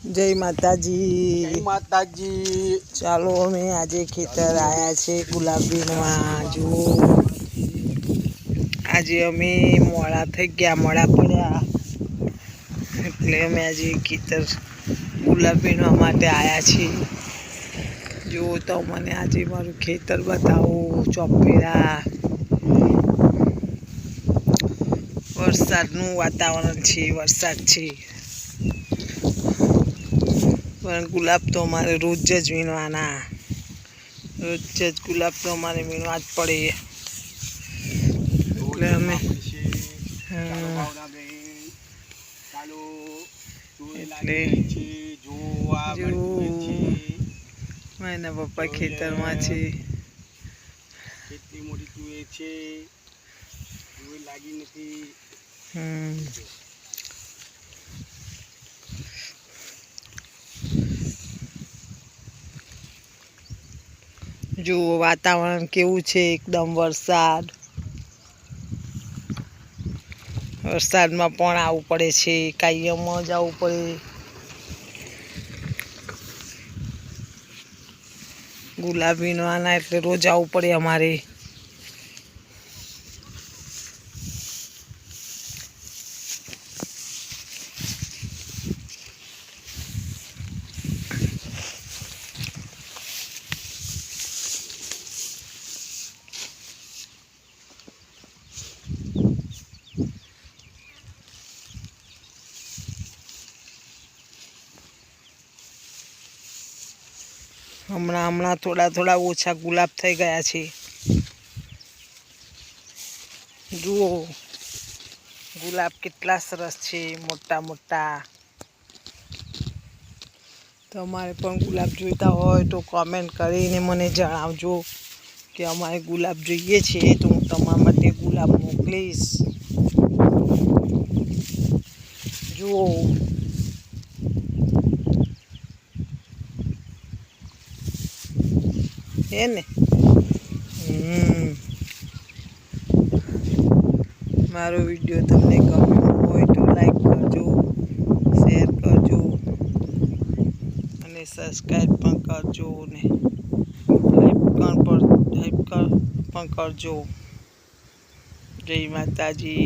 जय माताजी। जय माताजी। चालो अमे आज खेतर आया छे गुलाबी जो आज अमे मोड़ा थई गया मोड़ा पड़ा एटले अमे आज खेतर गुलाबी माटे आया छे। जो तो मैंने आज मारू खेतर बताओ चौपेरा वरसादनु वातावरण छे वरसाद छे पण गुलाब तो अमारे रोज ज वीणवाना रोज ज गुलाब तो अमारे वीणवा ज पड़े એટલે અમે મારા પપ્પા ખેતરમાં છે કેટલી મોટી તુવેર છે તુવેર લાગી નથી जो वातावरण केवू छे एकदम वरसाद में पण आवू पड़े छे कायम ज आवू पड़े। गुलाब वीणवाना एटले रोज आवू पड़े अमारे। हमणा हमणा थोड़ा थोड़ा ओछा गुलाब थई गया छे। जुओ गुलाब केटला सरस छे मोटा मोटा। तमारे पण गुलाब जोईता होय तो कमेंट करीने मने जणावजो कि अमारे गुलाब जोईए छे तो हूँ तमारा माटे गुलाब मोकलीश। जुओ है ने मारो वीडियो तमने गम्यो होय तो लाइक करजो शेर करजो अने सब्सक्राइब पण करजो ने हाइप पण करजो। जय माताजी।